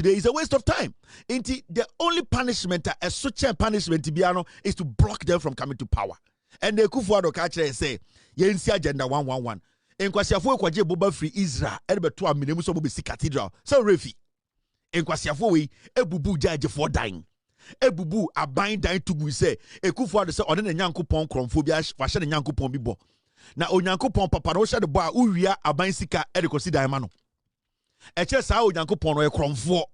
today is a waste of time. The only punishment, a such punishment is to block them from coming to power. And the Kufuor catch say, Yensi agenda 111. En kwasiafo kwaje boba free Israel, ebeto aminemu so bobe cathedral. So refi. En kwasiafo we ebubu judge for dying. Ebubu aban dying to go say, Kufuor say odene Nyankopon kromphobia wa hye Nyankopon bibo. Na Onyankopon papa no hye de bo a uwia aban sika e de kosi dan ma no. Eche sa Onyankopon no e kromfo.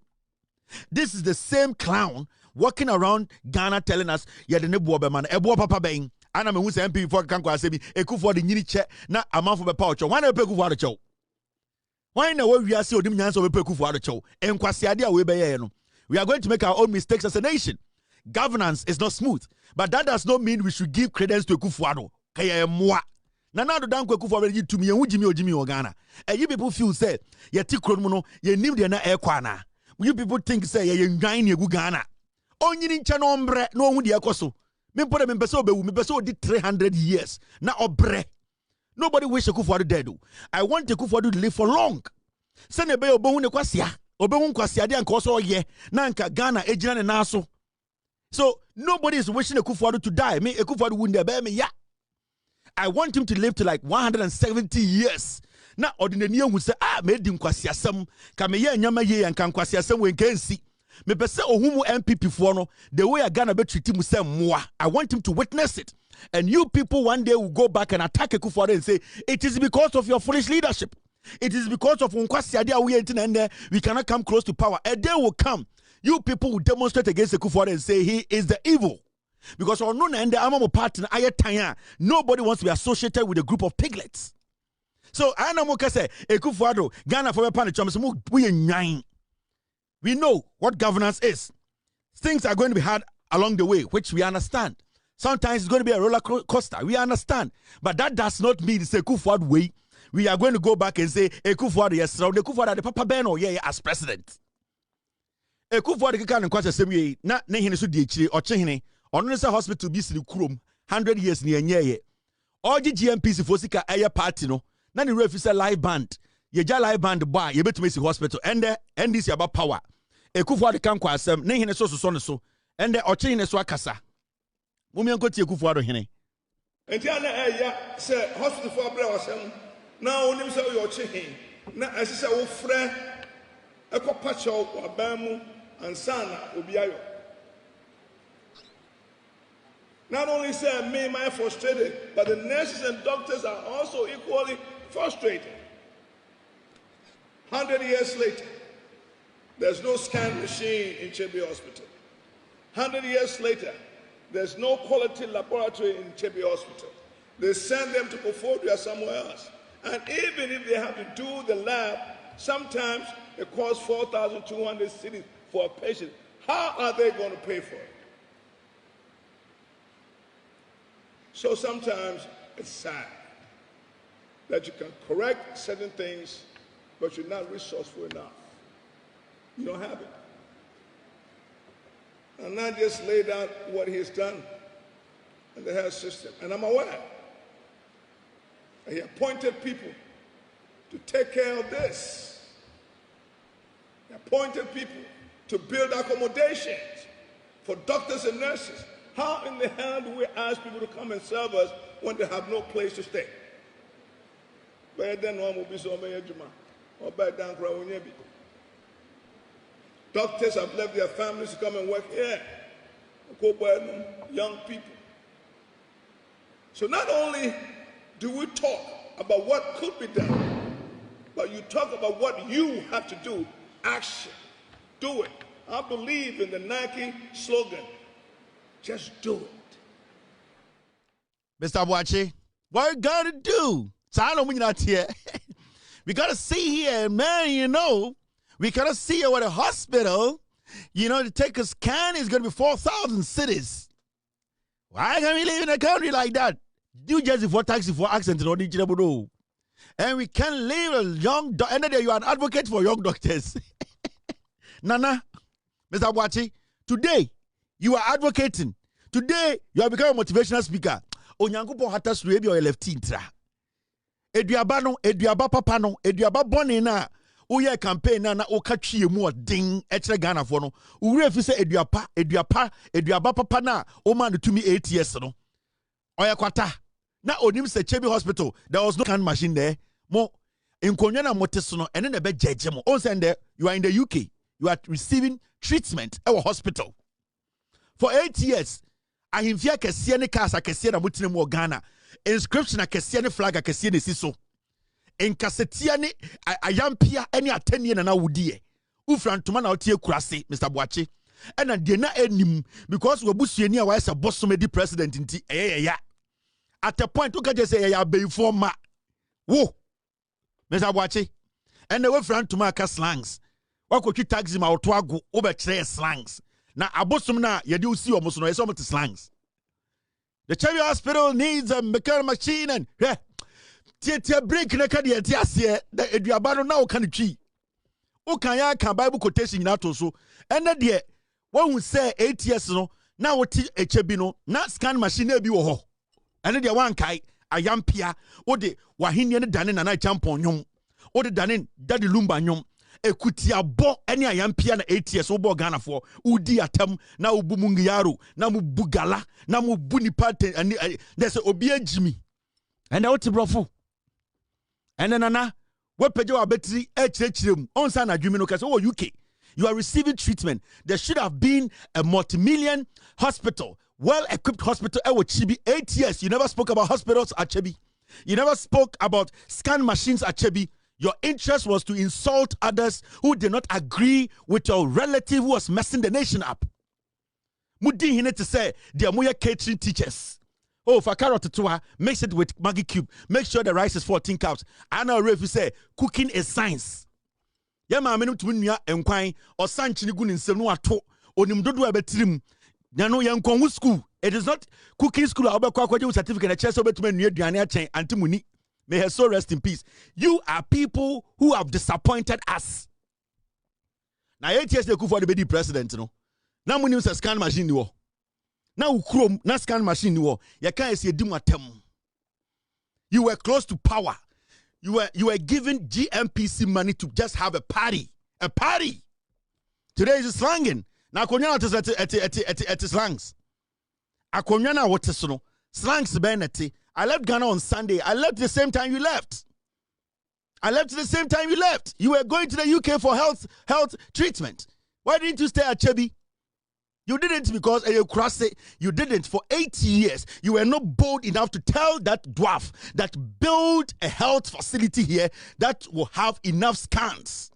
This is the same clown walking around Ghana telling us ye de ne bo be man e bo papa ben. Ana me hu se MP for kan kwa se bi Kufuor de nyini che na amanfo be pa ocho. Wan na be Kufuor de chew. Wan na wa wiase odim nyanso be Kufuor de chew. Enkwase ade a we be ye no. We are going to make our own mistakes as a nation. Governance is not smooth, but that does not mean we should give credence to Kufuor. Kaya moi. Na na do dan Kufuor be to me hu jimi o Ghana. You people feel say ye ti kron mu no ye nim de na e kwa na. You people think say ye nwan ne gu Ghana. Onyini nche no mbre no hu de ekoso. Me pese obewu me pese odi 300 years na obre. Nobody wish Kufuor dead. I want Kufuor to live for long. Send be obewu ne kwasia. Obewu kwasia de anka oso ye na anka Ghana ejina ne naso. So nobody is wishing Kufuor to die. Me Kufuor wunde be me ya. I want him to live to like 170 years. Na ordinary hu say me di nkwasiasem ka me ye nyama ye anka nkwasiasem we nkansi. Me pese ohumu MPP for no the way a Ghana be treat him say moi. I want him to witness it. And you people one day will go back and attack Kufuor and say it is because of your foolish leadership. It is because of unkwasiadia we cannot come close to power. A day will come. You people will demonstrate against Kufuor and say he is the evil. Because nobody wants to be associated with a group of piglets. So I know say Kufuor Ghana for we know what governance is. Things are going to be hard along the way, which we understand. Sometimes it's going to be a roller coaster. We understand. But that does not mean it's a Kufuor way. We are going to go back and say, Kufuor, yes, the Kufuor, the Papa Beno, yeah, as president. Kufuor, the kind of question, same way, not Nehine Sudi, or Chehine, or Nessa Hospital, BC Kurum, 100 years near ye. All the GMPs, Fosika, Aya Party, no, none of the live band. Ye live band bar, ye bet to hospital, and the NDC about power. Kufuor the can kwasem, Nehine so, and the Okyehene so akasa. Mumi anko tie Kufuor hene. Enti ana eya say hospital for abra wasem. Na onim say Okyehene. Na asise wo frɛ ekopa chew aban mu ansana obi ayo. Not only say me am I frustrated, but the nurses and doctors are also equally frustrated. 100 years later, there's no scan machine in Chebe Hospital. 100 years later, there's no quality laboratory in Chebe Hospital. They send them to Kofodia somewhere else. And even if they have to do the lab, sometimes it costs 4,200 cedis for a patient. How are they going to pay for it? So sometimes it's sad that you can correct certain things, but you're not resourceful enough. You don't have it. And not just laid out what he's done in the health system. And I'm aware that he appointed people to take care of this. He appointed people to build accommodations for doctors and nurses. How in the hell do we ask people to come and serve us when they have no place to stay? Doctors have left their families to come and work here. Young people. So not only do we talk about what could be done, but you talk about what you have to do. Action. Do it. I believe in the Nike slogan. Just do it. Mr. Abuachi, what we gotta do? We gotta see here, man, you know. We gotta see here at a hospital, you know, to take a scan is gonna be 4,000 cities. Why can we live in a country like that? Do just for taxi for accent or digital. And we can live a young doctor. And then you are an advocate for young doctors. Nana, Mr. Abuachi, today you are advocating. Today you have become a motivational speaker. Onyankopon hatas rebi or left intra. Eduaba no, eduaba papa no, eduaba boni na. Uye campaign na oka twie mu odin ekere Ghana for no. Ure fi se eduaba papa na o man to me 8 years no. Oya kwata. Na onim se Chebi Hospital, there was no scan machine there. Mo inkonwa na moteso no ene na be jeje mo. On send there, you are in the UK. You are receiving treatment at a hospital. For 8 years, ahimfia kese ne kasa kese na mutine mu Ghana. Inscription a kese ne flag a kese ne siso. Enkasetia ne ayampia ene atenie na wudie. Ufrantuma na otie kurase Mr. Boache. Ena de na enim because wabusuani a wa esa bosomedi president nti ya. At a point uka just say ya be informa. Wo. Mr. Boache. Ene we frantuma ka slangs. Wakotwi taxi ma oto ago obekire slangs. Na abosom na yede usi omoso no yeso slangs. The Chevi Hospital needs a mechanical machine and tia break na ka de tia se the eduaba no na o kan twi. O kan ya kan Bible quotation na to so. Ene de won say 8 years no na woti echebi no na scan machine na bi wo ho. Ene de wan kai ayampia wo de wahenie ne dane na na champon nyom. Wo de dane Daddy Lumba nyom. Ekutia bo any ayampia na 8 years wo bo Ghana for udi atam na ubu mungiyaro na mu bugala na mu buni pattern and there's obi ajimi and na woti brofo and nana we peje wa betri echirechirem onsa na dwumi no kase wo UK you are receiving treatment. There should have been a multi-million hospital, well-equipped hospital at Chibi. 8 years you never spoke about hospitals at Chibi. You never spoke about scan machines at Chibi. Your interest was to insult others who did not agree with your relative who was messing the nation up. Mudi hine to say, they are catering teachers. Oh, for carrot to mix it with Maggie Cube. Make sure the rice is 14 cups. I know if you say, cooking is science. Yama menu to win ya enquine or sanchini gun in Senuato or Nimdodu abetrim. Yano Yankon school. It is not cooking school. I'll be quite certificate a chest over to me near Diana Chain and Timuni. May her soul rest in peace. You are people who have disappointed us. Now 8 years they could for the baby president, no. Now when you say scan machine no. Now Chrome, na scan machine no. You can't see dimatem. You were close to power. You were given GMPC money to just have a party. A party. Today is slanging. Now konyana at slangs. Akonyana what is no slangs beneti. I left Ghana on Sunday. I left the same time you left. I left the same time you left. You were going to the UK for health treatment. Why didn't you stay at Chebi? You didn't because you didn't for 8 years. You were not bold enough to tell that dwarf that build a health facility here that will have enough scans.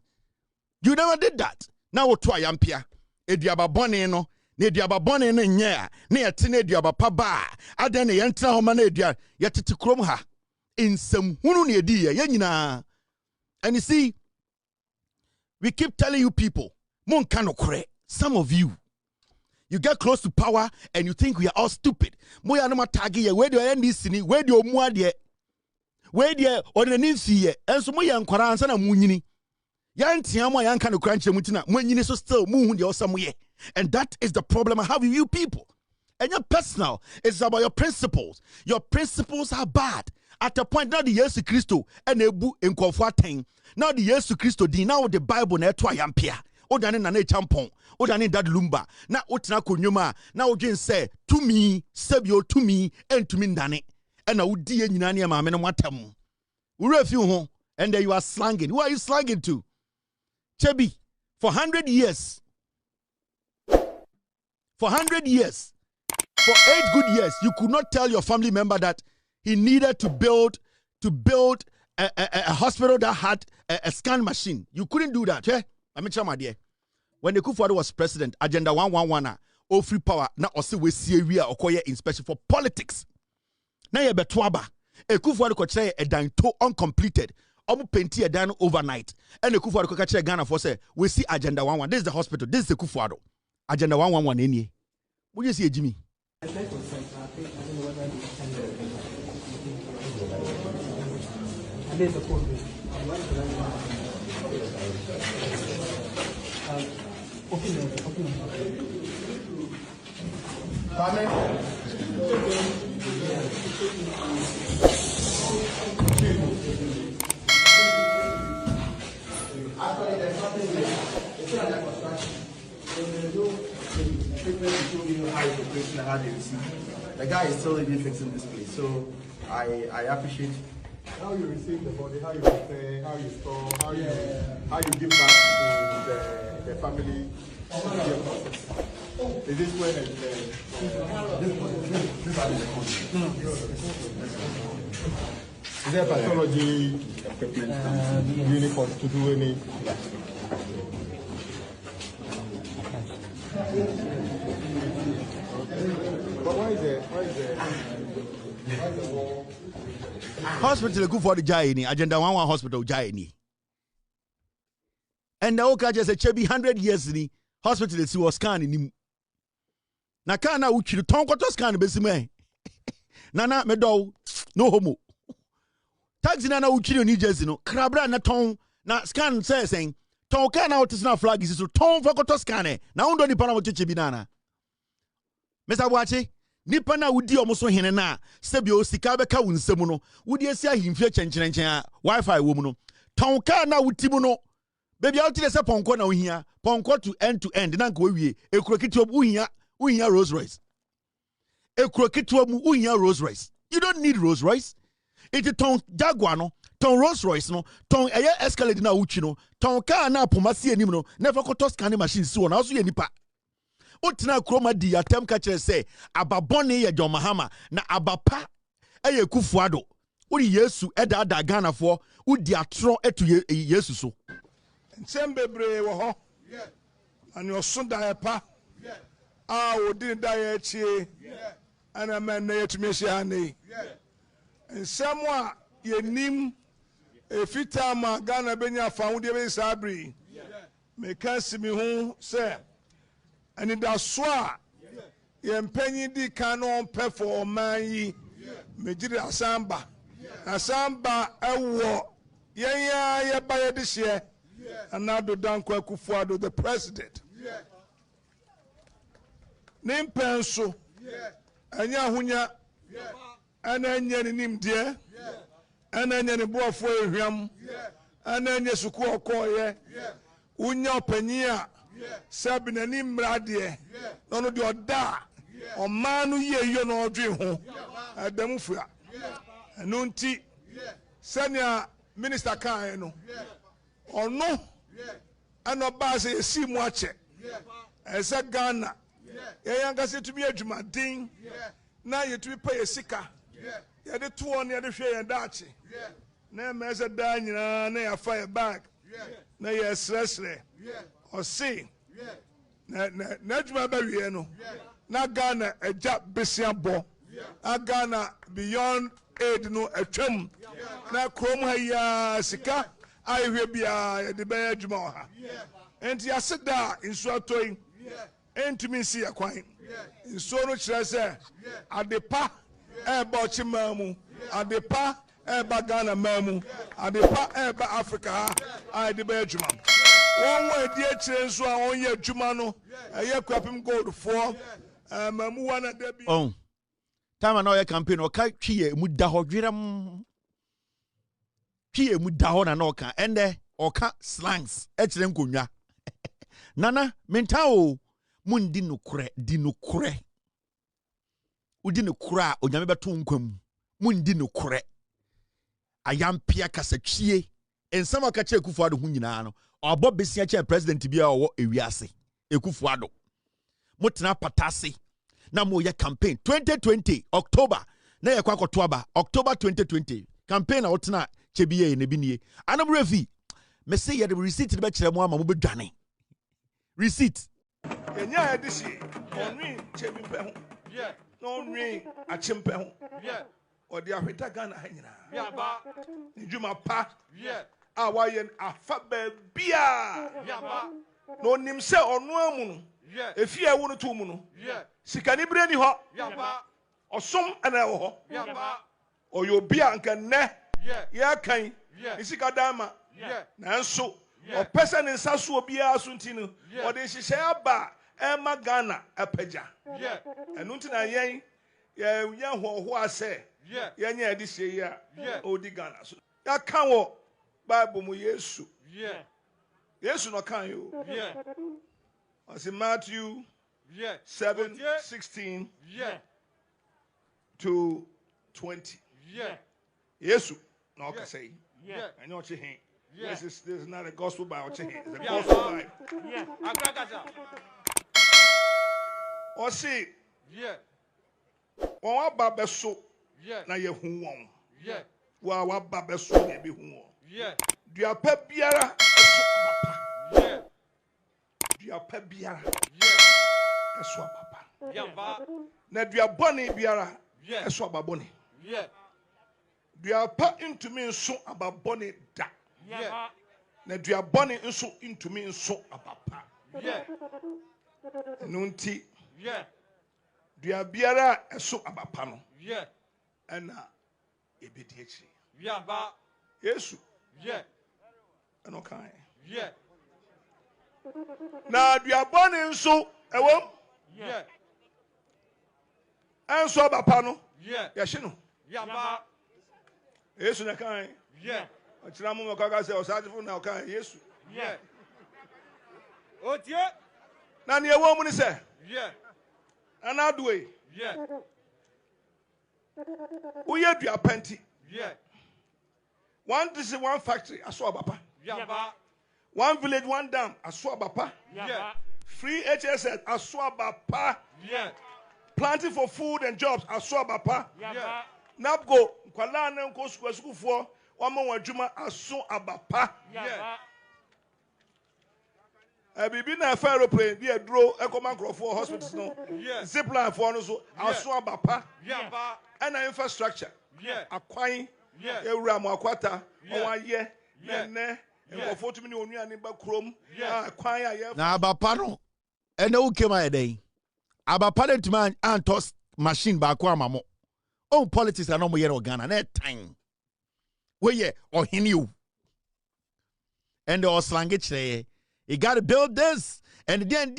You never did that. Now what to ayampia? Ediaba bone no. Ne diaba bone ne nya ne yetene diaba pa ba adan ne yentra ho ma na edua yetete krom ha ensem hunu ne edi ye nyina. And you see, we keep telling you people, mon kanokre. Some of you get close to power and you think we are all stupid. Moya no matagi ye where the NDC ni where the omu ade where the odanimfi ye enso moya nkwara ansa na munyini yantia mo yanka no kranche mutina munyini so still mu hu de osam ye. And that is the problem I have with you people. And your personal, it's about your principles. Your principles are bad. At a point, now the Yesu Christo and Ebu in Kofuating. Now the Yesu Christo, now the Bible, na to yampia. Odani na ne champon. Odani dad lumba. Na otina kunyuma. Na ojin say, to me, sebio to me, and to me dane. And na udi nyinani ama ameno matem. Urefu ho. And then you are slanging. Who are you slanging to? Chebi, for 100 years. For 100 years, for 8 good years, you could not tell your family member that he needed to build a hospital that had a scan machine. You couldn't do that. Eh? My dear. When the Kufuor was president, Agenda 111, all free power, now also we see we are Okoye inspection for politics. Now you betwaba. A Kufuor could say a dine to uncompleted. Omu penti a done overnight. And the Kufuor could catch a Ghana for say, we see Agenda 111. This is the hospital. This is the Kufuor. Agenda 111 any. What do you see, Jimmy? there's no treatment to show you how it's operating and how they receive. The guy is still even fixing this place. So I appreciate how you receive the body, how you prepare, how you store, how you give back to the family. Is this where this is there pathology equipment uniform to do any? But why is the wall? Hospital good for the Hypocrisy, Agenda 11 hospital Hypocrisy. And the Oka just said 100 years ni hospital is was scan ni. Na kana uchi ton kwato scan besime. Nana medo no homo. Taxi nana uchi no New Jersey no. Krabra na ton na scan saying ton kana otis na flag is so ton for kwato scan na undo ni pana mochichi binana. Mr. Boachi nipa na wudi omoso hene na sebi o sika beka wo nsem no wudi esi ahimfie chenchenchen a wifi wo mu no ton ka na wuti mu no baby out dey say ponko na ohia ponko to end na nka wie ekurokiti obu uhia Rolls Royce ekurokiti obu uhia Rolls Royce. You don't need Rolls Royce. It ton Jaguar no ton Rolls Royce no ton eye Escalade na wuchi no ton ka na pomasi anim no never koto scanning machine si wona so ye nipa. Utina kroma di atem ka kire se ababone ye John Mahama na abapa eye Kufuado uri Yesu eda ada Ghana fo udi atro etu Yesu so Nsembebre wo ho ani osunda epa odi da ye chi ana men na yetumi hia nei nsem a yenim efita ma Ghana benya fa wo de be sabri me kan mi hu se and in that swa, penny di canon pay for man ye, Major Asamba, a war, ya by this year, and now the Danko Kufuado, the president. Name Penso, and Yahunya, and then Yanim dear, and then Yanabo for him, and then Yasuko Koye, Unya Penia. Sabina ni mradie no no de oda o manu ye yo no odwe ho adamu fua eno nti senia minister kan no ono ano ba se esi mu ache ese Ghana ye yanga se tumi adwuma din na ye tumi pa ye sika ye de to on ye de hwe ye dachi na me se da nyina na ya fire bag na ye sresre or see na juma ba wie no na Ghana eja besia bo Ghana beyond aid no atwam na krom ha ya sika ayhwe bia de ba juma ha enti aseda nsu atoyin entumi si akwan nsu no kire se adepa e ba ochimamu adepa e ba Ghana mamu adepa e ba Africa ha ay de ba juma one way dear children so on your Jumano, a year crapping gold for Mamuana Debbie. Oh, time I know your campaign or kai chie mudaho driram chie mudaho na noka and oka slangs etlem kunya. Nana mentao mundi no kure udi no kura onyame beto nkwam mundi no kure ayampia kasa chie ensama ka che Kufuado hu nyina no obo besia che president bia owo ewiase Kufuado mutena patase na mo ye campaign 2020 October na ye kwakoto aba October 2020 campaign na wotena che biye ne binie anamrefi me say ye the receipt be kire mo ama mo bedwane receipt enya edisi onwi che bi pe ho no nwi achempe ho odi ahweta Ghana hanyina Yaba. njuma pa Yeah. Afa bia Yaba. no nim se onu amu no Yeah. efi ewu no to mu no Yeah. sikani bre ni ho Yaba. osom ana wo ho Yaba. oyo bia nka ne Yeah. ya kan Yeah. isika dama Yeah. nanso Yeah. opesa ne nsa so bia so ntino Yeah. ode hihye aba ema Ghana apaja Yeah. enu ntina yen ya hoho ase Yeah. yenya edi hye ya Yeah. odi Ghana so ya kan wo Bible mu Yesu Yeah. Yesu no kan yo Yeah. It's in Matthew 7:16 to 20. Yes, no, okay, say. I know Okyehene. This is not a gospel by Okyehene. It's a gospel by. Or see. Wa baba so na ye hu won. Wa baba so na be hu won. Dua pa biara eso abapa. Dua pa biara eso abapa. Na dua boni biara eso ababoni. Dua pa intumi nso ababoni da. Na dua boni nso intumi nso abapa. Nunti dua biara eso abapa no. Ana ebedi echi. Yesu. Ano kan. Na dua boni nso ewom. Enso abapa no. Ya hye no. Yesu na kan. Achira mo maka se osajifo na kan Yesu. Otie. Na ne ewom ni se. Ana doe. Uye dua penti. One this is one factory, aso abapa. One village, one dam, aso abapa. Free HSS, aso abapa. Planting for food and jobs, aso abapa. Napgo, kwala na nko school for wama wadjuma aso abapa. Bibi na aeroplane bi edro ekoma for hospitals no. Zipline for no so aso abapa. And infrastructure. Akwan ewura mo akwata owaye nene nkofo tumi ni onuane ba krom akwan aye na abapa no ene ukema eden abapa de tuma antos machine ba kwa amamo on politics na no mo yere Ghana na time we ye ohene o and the oslange kire you got to build this and then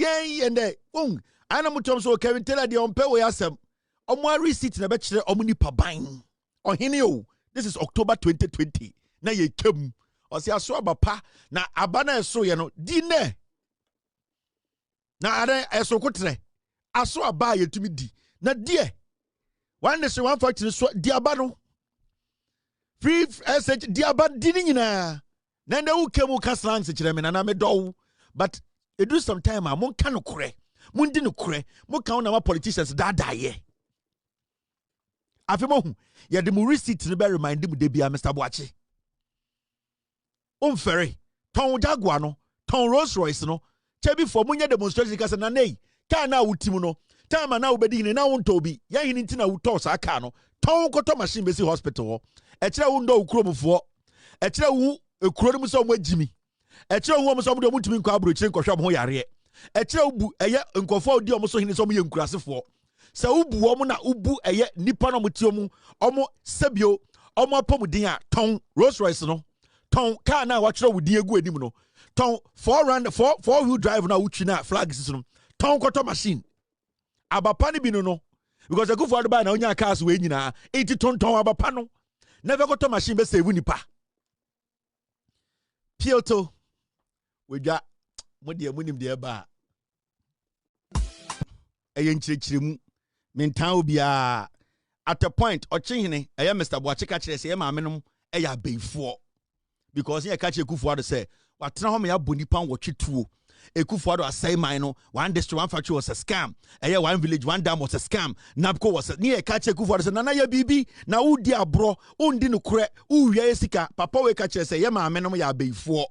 ana mutom so Kevin Taylor de on pay we asem omo receipt na be kire omo nipa ban ohene o. This is October 2020. Na ye kem. Osi aso abapa na abana eso ye no di ne. Na ada eso kotre. Aso aba ye tumi di. Na die. One nation one factory so di aba no. Free SH di aba di ni nyina. Na nda ukemu ka slang se kire me na me do. But it do some time a mon ka no kore. Mon di no kore. Mo ka na ma politicians da ye. Afimohu ya de mu receipt ne be remind mu de bia Mr. Boachi ferry ton Jaguar no ton Rolls Royce no chebi for munya demonstration kasa na nei ka na wutim no time na ubedi ne na wonto bi ya hini ntina wuto sa ka no ton koto machine besi hospital ho e kire wo ndo ukromfo e kire wo ekuro mu so mo agimi e kire wo mo so mo de mutimi nkwa abro kire nkwohwa mo yare e kire wo bu eye nkofo odi omo so hini so mo ye nkurasefo sa ubu omo na ubu eye nipa no mutio mu omo sebio omo apomudin a ton Rolls Royce no ton car na wa kire wudin egu anim no ton four wheel drive na wutwi na flags no ton koto machine abapa ne bi no because akufo aduba na onya cars we nyina enti ton abapa no never koto machine be save nipa Pioto wedwa modie munim de ba eye nchirechiremu mentan obia at a point Okyehene eye Mr. Boachi ka kire se ye maamenom eye abeifo because ye ka kire Kufuor do say watena ho me aboni pan wotwetuo Kufuor do asai man no one district one factory was a scam eye one village one dam was a scam Napco was ne ka kire Kufuor say nana ya bibi na wudi abro undi no kure uwie sika papa we ka kire se ye maamenom ya abeifo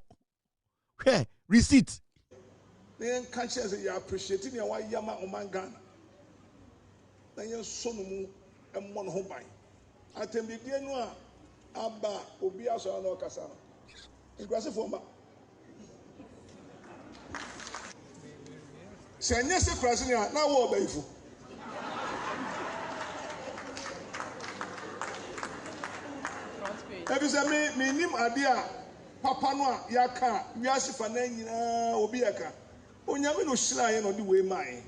hwe receipt ne ka kire se you appreciate ne wa yama omangana na yen so no mu emmon ho ban atembidie no a aba obi aso na okasa no nkwase fo ma se nye se krase ni na wo obaifo ebi se me nim ade a papa no a yaka wiase fa na nyina obi yaka onyame no hyira ye no de we mai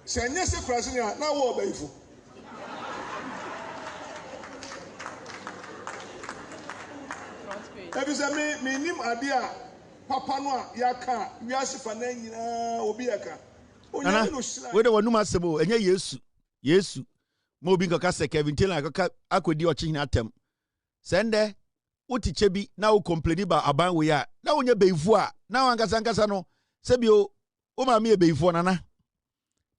se nye se krase ni na wo obaifo ebi se me nim ade a papa no a yaka wiase fa na nyina obi yaka Nana, we don't want no masebo, and Yesu. Mobi kaka se Kevin Taylor kaka akodi Okyehene atem. Sende, uti chebi, na u complain ba aban we ya. Na unye beifu a, na wankasa no. Sebio, uma mi beifu nana.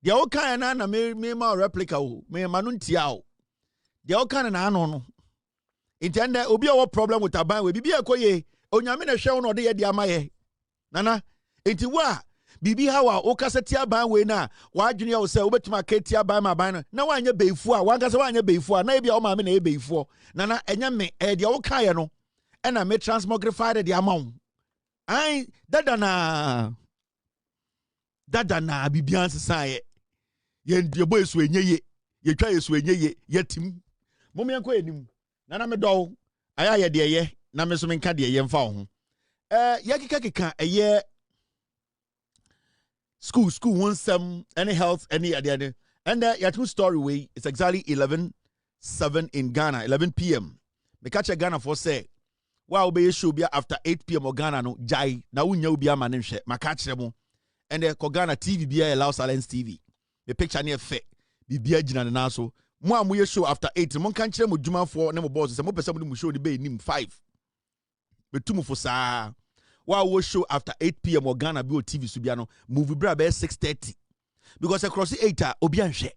Dia o kan na me ma replica o, me manu ntia o. Dia o kan na ano no. Intende obi a wo problem with aban we bibi ekoye, onyame na hwe wo no de ye dia maye. Nana, enti wa bibi hawa o kaseti aban we na wadwene ya wo se obetuma keti aban ma aban no na wanye beifu a wankasa wanye beifu a na ebia o ma me na e beifu na enya me de wo kan ye no e na me transmogrified de amount ai dada na bibian sesan ye de boy so enyeye ye twa ye so enyeye yetim mom yanko enim na me do aya ye de ye na me so me nka de ye mfa ho ye keka eye school one some any health any other and your true story way it's exactly 11:07 in Ghana 11 p.m. me catch Ghana for say wow be show be after 8 p.m. or Ghana no jai na unya obi ama ne hwe ma catch them and ko Ghana TV be allow silence TV the picture near fe bibia gina na so mo amoye show after 8 mo kan kire mo dwumafo ne mo boss say mo pese mo show the be nim 5 betumu for saa wow show after 8 p.m. or Ghana be o TV subiano movie bra be 6:30 because across the 8 obi anhwe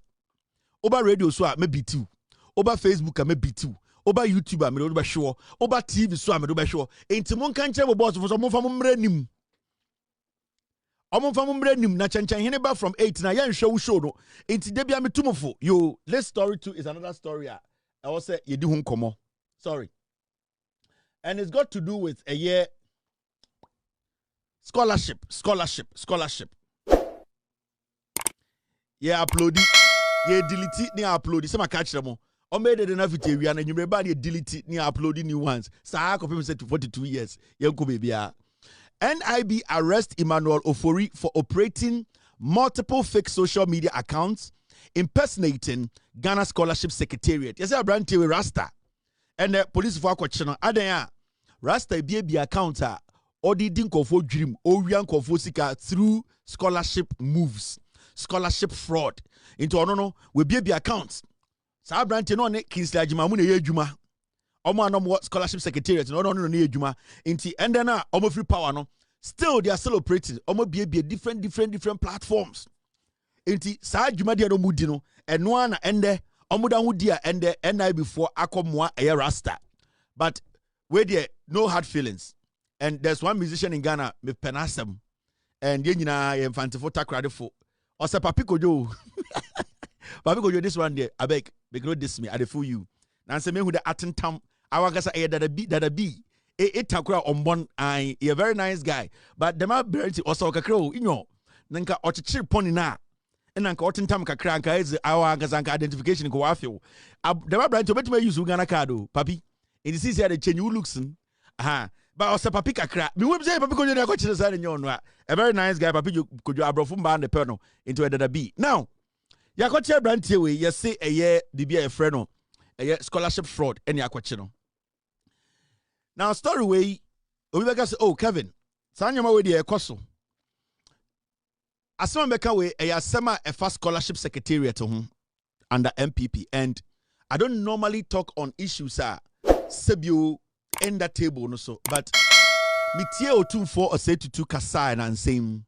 oba radio so a me bitu oba Facebook a me bitu oba YouTube a me do be show oba TV so a me do be show enti mon kan kire mo boss for so mo fa mo mra nim omon fa mo mra nim na chenchen hene ba from 8 na ye nhwe wo show no enti de bia me tumufo yo this story too is another story I was say ye di hu nkomo sorry and it's got to do with a year scholarship. Yeah, upload it. Yeah, delete it. Near upload it. Some catch them. Or made it enough to you and you remember delete it. Near uploading new ones. So I could say to 42 years. Young baby. NIB arrest Emmanuel Ofori for operating multiple fake social media accounts impersonating Ghana Scholarship Secretariat. Yes, I brand to Rasta. And the police for question. Adaya Rasta be account. Or the Dinkofo dream, or Yankofo Sika through scholarship moves, scholarship fraud. Into no, we be accounts. Sa brante no ne Kingsley Ajimamu ne yejuma. Omo anom scholarship secretariat no ne yejuma. Inti and then omo free power no. Still they are still operating. Omo be different platforms. Inti sa adwuma dia no mudi no eno na ende omo da hu dia ende NI before akomwa eye Rasta. But we there no hard feelings. And there's one musician in Ghana, me penasem, and yenina infantifo takradefo. Or say Papi Kojo. Papi Kojo, this one there, I beg, make no diss me, I fool you. Now say me who the attentam, our guys are that be. It takra on one eye, a very nice guy. But the man berry also kakro, you know, nanka ochichir pony na. And nanka attentam kakranka is our gazanka identification go afio. The man berry to bet me use Uganda cardo, Papi. And this is here the change you looks. Aha. But also Papi Kakra. Me we say Papi Kojo na go chire say nyon a very nice guy Papi Kojo abrofo mba na pe no into a B. Now, ya go chire brantie we you say a year bibia e frɛ no a scholarship fraud any akwache no. Now story we obi beka say oh Kevin, sanyama we dey ekoso. Asema beka we a asema a first scholarship secretariat ho under MPP and I don't normally talk on issues sebio end that table no so but me tie otumfo or say to kasa and same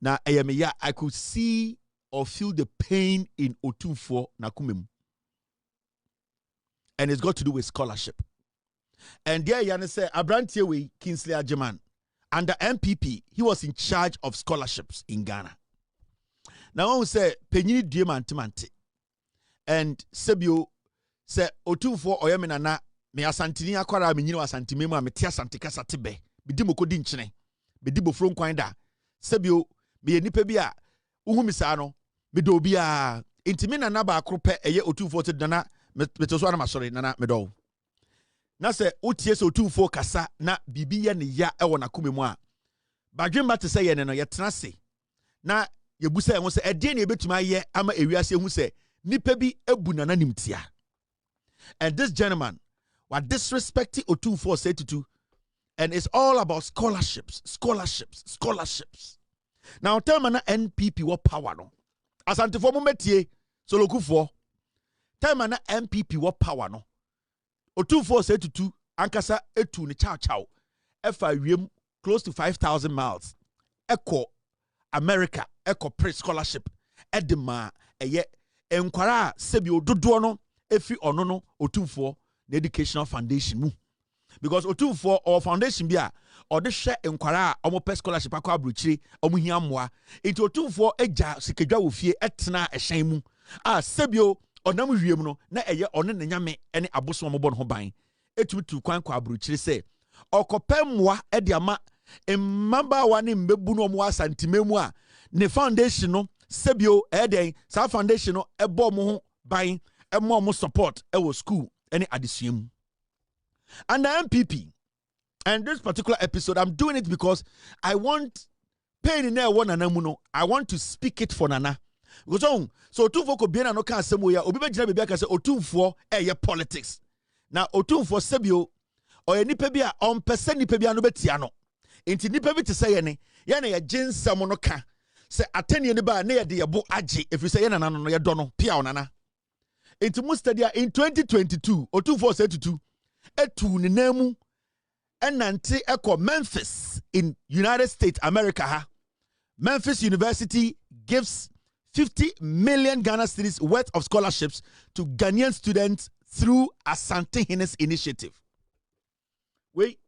na I could see or feel the pain in otumfo na kumem and it's got to do with scholarship and there yana say abrantie we Kingsley Ajiman under MPP he was in charge of scholarships in Ghana now we say penyini due mantimante and sebio say otumfo oyemina na me asantini akwara me nyino asantime mu a me tia santika satebe me di mokodi nkyene me di bofro nkwan da sebio me nipa bi a uhu mi sa no me do bi a intimi na ba akrope eye otufo te dana me to so na masori na me do na se otie se otufo kasa na bibi ye ne ya e wona komemu a badwemba te se ye ne no ye tena se na ye busa ye se e de na ebetuma ye ama ewiase hu se nipa bi ebu na nimtia and this gentleman what disrespecting Otumfo said to And it's all about scholarships. Now, tell me na NPP what power no. Asante for momentie, so look for. Tell me na NPP what power no. Otumfuo say to ankasa etu ni chow. Efa wiem close to 5,000 miles. Eko America, eko pre-scholarship. Edema, eye, enkwara sebi ododo no, efi ono no, Otumfuo, the educational foundation mu. Because Otumfuo or foundation bia, or the share enkwara, omo pre scholarship akwa abruchiri, omo hia mwa. Into Otumfuo eja sikedwa wofie etna ehyan mu. Sebio, onam wiem no, na eye one ne nyame ene aboso omo bon ho ban. Etutu kwan kwa abruchiri se, okopem mwa ediama mmaba wani mbebu no mo asantimemu a ne foundation no sebio eden sa foundation no ebo mo ho ban emo mo support ewo school any adisuam. And the MPP, and this particular episode I'm doing it because I want pain in there one anamuno. I want to speak it for Nana. Because so Otumfuo ko bien no kan asemo ya obi be gina bibia ka se Otumfuo eye politics. Na Otumfuo sebio o nipa bi a on pese nipa bi no betia no. Inti nipa bi te say ye na ye ginsam no ka se atenie ne ba na ye de ye bo age if you say ye nana no ye do no pia onana. Inti mu study in 2022 Otumfuo say tutu etu ne namu enante eko Memphis in United States America ha. Memphis University gives 50 million Ghana cedis worth of scholarships to Ghanaian students through Okyehene initiative. Wait,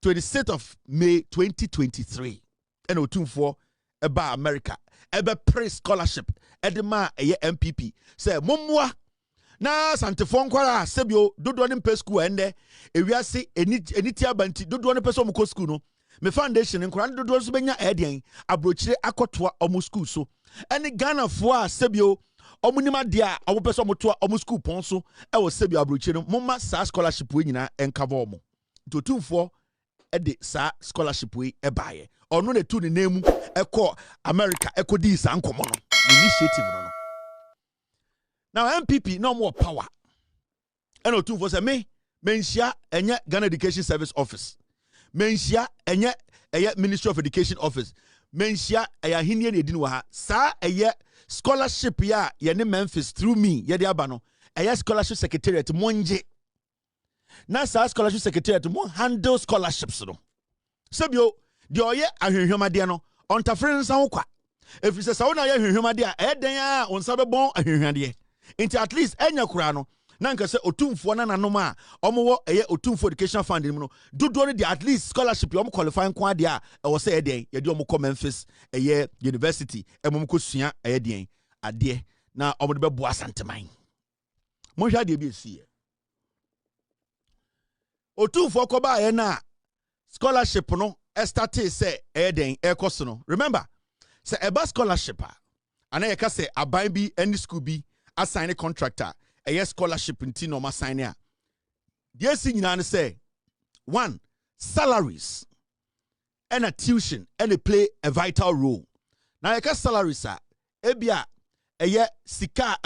26th of May 2023. And Otumfuo eba America. Ebe pre-scholarship. Edema MPP. Say, Mumwa. Na Santefon kwara sebio dodo ne mpe school ende. Ewiase enitia banti dodo ne peso mko school no. Me foundation nkora dodo so benya edian. Abrochire akotoa omu school so. Ene Ghana fo a sebio omunima dia omu peso motoa omu school ponso. Ewo sebio abrochire no. Mumma sa scholarship we nyina enkava omu. Otumfuo ede sa scholarship we ebaye ono ne tu ne nemu eko America eko di sa nkomo no initiative no. Now MPP no more power and Otumfuo say me menhia enye Ghana Education Service Office, menhia enye Ministry of Education Office, menhia Okyehene ne edin wa ha sa scholarship ya ye ne Memphis through me ye de aba no scholarship secretariat monje. Na sa scholarship secretariat mo handle scholarships no. Sebio de oye ahwehwemade no ontafre nsa ho kwa. Efise sa wona ye ahwehwemade a eden a onsa bebon ahwehwade. Into at least enya kura no. Na nka se Otumfuo na nanom a omo Otumfuo education fund no. Dodo ne de at least scholarship omo qualify kwa de a wo se eden ye de omo ko Memphis university emom ko sua den ade na omo de bebo asanteman. Mo hwa de bi esi. Otumfuo ko ba ye na scholarship no estate say eden ekoso no. Remember say eba scholarship ana ye ka say aban bi any school bi assign a contractor scholarship nti no ma sign a. Dey si nyina ne say one, salaries and a tuition and they play a vital role. Now ye ka salaries ebia sika